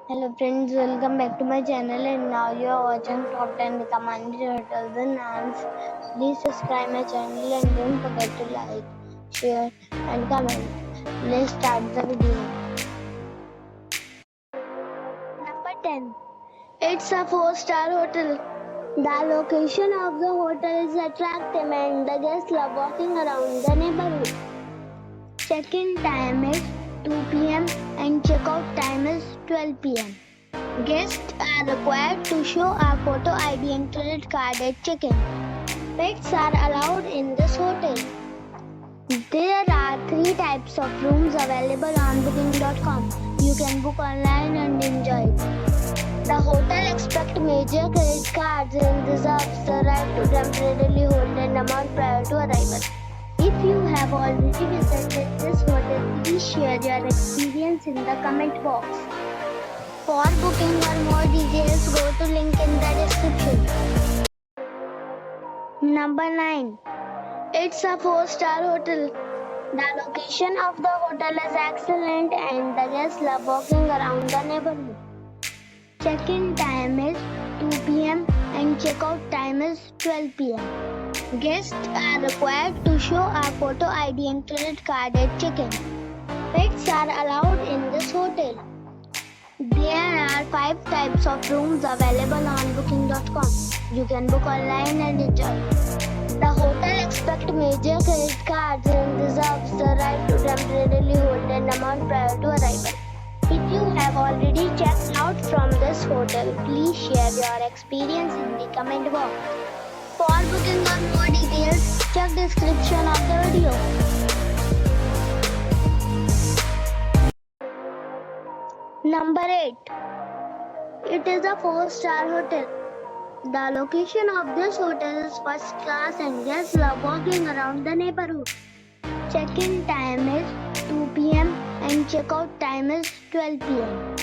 Hello friends, welcome back to my channel and now you are watching top 10 recommended hotels in Nantes. Please subscribe my channel and don't forget to like, share and comment. Let's start the video. Number 10. It's a 4-star hotel. The location of the hotel is attractive and the guests love walking around the neighborhood. Check-in time is 2 p.m. and check-out time is 12 p.m. Guests are required to show a photo ID and credit card at check-in. Pets are allowed in this hotel. There are 3 types of rooms available on booking.com. You can book online and enjoy it. The hotel expects major credit cards and reserves the right to temporarily hold an amount prior to arrival. If you have already visited this hotel, please share your experience in the comment box. For booking or more details, go to link in the description. Number 9. It's a 4-star hotel. The location of the hotel is excellent and the guests love walking around the neighborhood. Check-in time is 2 p.m. and check-out time is 12 p.m. Guests are required to show a photo ID and credit card at check-in. Pets are allowed in this hotel. There are 5 types of rooms available on booking.com. You can book online and enjoy. The hotel expects major credit cards and reserves the right to temporarily hold an amount prior to arrival. If you have already checked out from this hotel, please share your experience in the comment box. For booking or more details, check description of the video. Number 8. It is a 4-star hotel. The location of this hotel is first class and guests love walking around the neighborhood. Check-in time is 2 p.m. and check-out time is 12 p.m.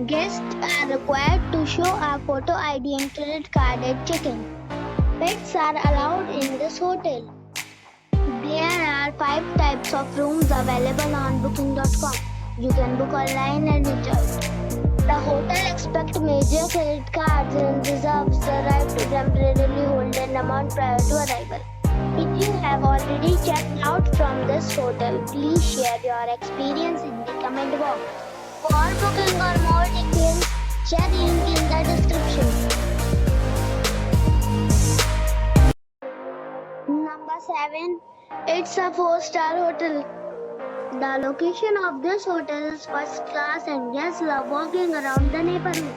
Guests are required to show a photo ID and credit card at check-in. Pets are allowed in this hotel. There are 5 types of rooms available on booking.com. You can book online and enjoy it. The hotel expects major credit cards and reserves the right to temporarily hold an amount prior to arrival. If you have already checked out from this hotel, please share your experience in the comment box. For booking or more details, check link in the description. Number 7. It's a 4-star hotel. The location of this hotel is first class and guests love walking around the neighborhood.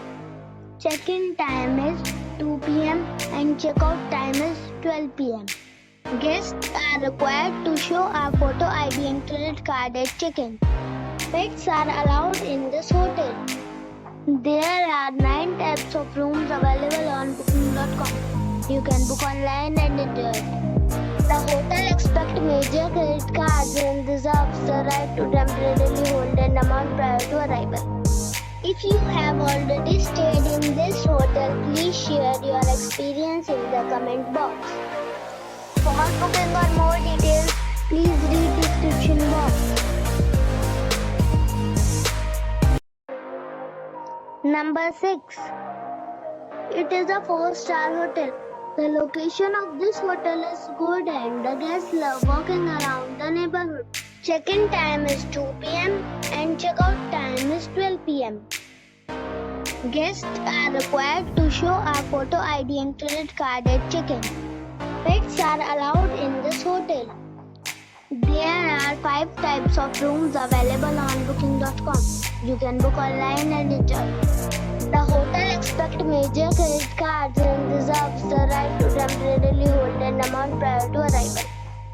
Check-in time is 2 p.m. and check-out time is 12 p.m. Guests are required to show a photo ID and credit card at check-in. Pets are allowed in this hotel. There are 9 types of rooms available on booking.com. You can book online and enjoy it. The hotel expects major credit cards and reserves the right to temporarily hold an amount prior to arrival. If you have already stayed in this hotel, please share your experience in the comment box. For booking or more details, please read description box. Number 6. It is a 4-star hotel. The location of this hotel is good and the guests love walking around the neighborhood. Check-in time is 2 p.m. and check-out time is 12 p.m. Guests are required to show a photo ID and credit card at check-in. Pets are allowed in this hotel. There are 5 types of rooms available on booking.com. You can book online and enjoy. The hotel expects major credit cards and reserves the right to temporarily hold an amount prior to arrival.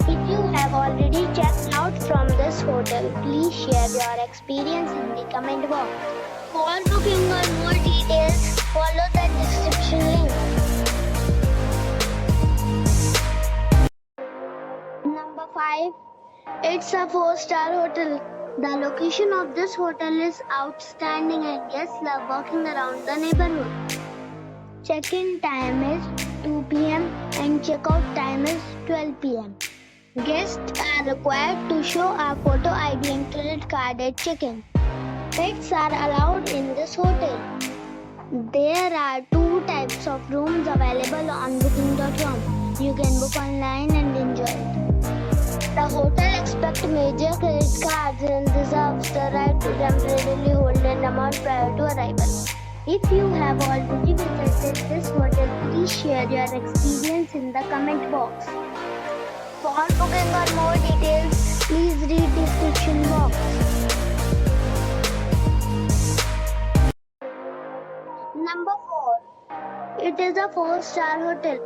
If you have already checked out from this hotel, please share your experience in the comment box. For booking or more details, follow the description link. Number 5. It's a 4-star hotel. The location of this hotel is outstanding and guests love walking around the neighborhood. Check-in time is 2 p.m. and check-out time is 12 p.m. Guests are required to show a photo ID and credit card at check-in. Pets are allowed in this hotel. There are two types of rooms available on booking.com. You can book online and enjoy it. The hotel accepts major credit cards and reserves the right to temporarily hold an amount prior to arrival. If you have already visited this hotel, please share your experience in the comment box. For booking or more details, please read description box. Number 4. It is a 4-star hotel.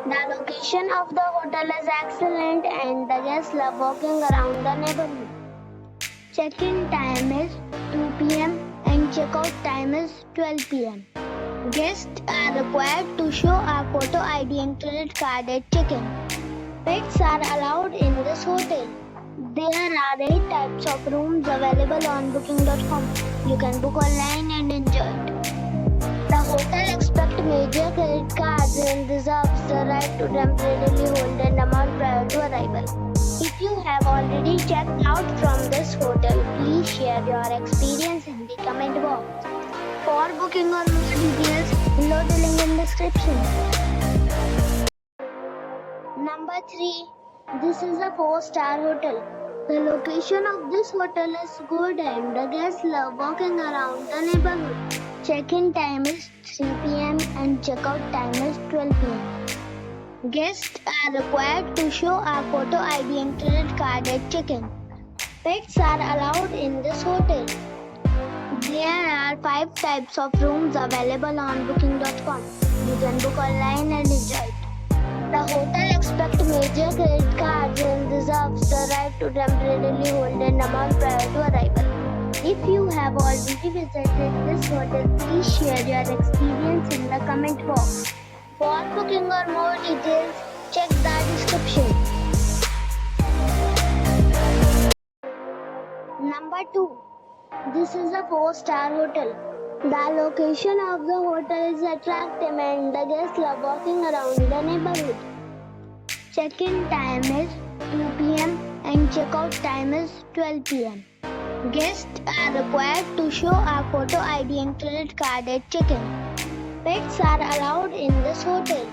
The location of the hotel is excellent and the guests love walking around the neighborhood. Check-in time is 2 p.m. and check-out time is 12 p.m. Guests are required to show a photo ID and credit card at check-in. Pets are allowed in this hotel. There are 8 types of rooms available on booking.com. You can book online and enjoy it. The hotel accepts major credit cards and reserves the right to temporarily hold an amount prior to arrival. If you have already checked out from this hotel, please share your experience in the comment box. For booking or more details, below the link in description. Number 3. This is a 4-star hotel. The location of this hotel is good and the guests love walking around the neighborhood. Check-in time is 3 p.m. and check-out time is 12 p.m. Guests are required to show a photo ID and credit card at check-in. Pets are allowed in this hotel. There are 5 types of rooms available on booking.com. You can book online and enjoy it. The hotel accepts major credit cards and reserves the right to temporarily hold an amount prior to arrival. If you have already visited this hotel, please share your experience in the comment box. For booking or more details, check the description. Number 2. This is a 4-star hotel. The location of the hotel is attractive and the guests love walking around the neighborhood. Check-in time is 2 p.m. and check-out time is 12 p.m. Guests are required to show a photo ID and credit card at check-in. Pets are allowed in this hotel.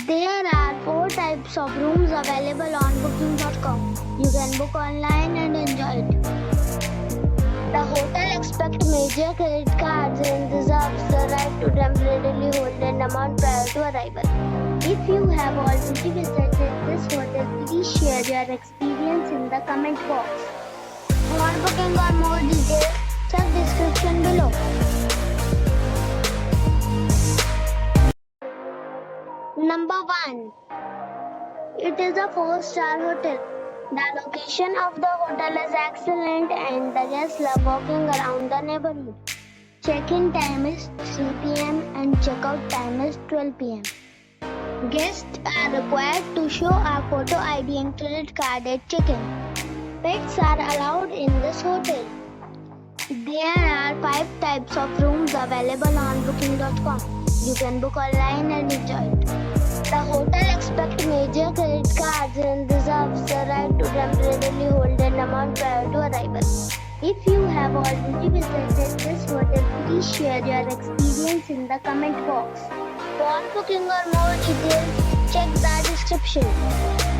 There are 4 types of rooms available on booking.com. You can book online and enjoy it. The hotel accepts major credit cards and reserves the right to temporarily hold an amount prior to arrival. If you have already visited this hotel, please share your experience in the comment box. For booking or more details, check description below. Number 1. It is a 4-star hotel. The location of the hotel is excellent and the guests love walking around the neighborhood. Check-in time is 3 p.m. and check-out time is 12 p.m. Guests are required to show a photo ID and credit card at check-in. Pets are allowed in this hotel. There are 5 types of rooms available on booking.com. You can book online and enjoy it. The hotel accepts major credit cards and reserves the right to temporarily hold an amount prior to arrival. If you have already visited this hotel, please share your experience in the comment box. For booking or more details, check the description.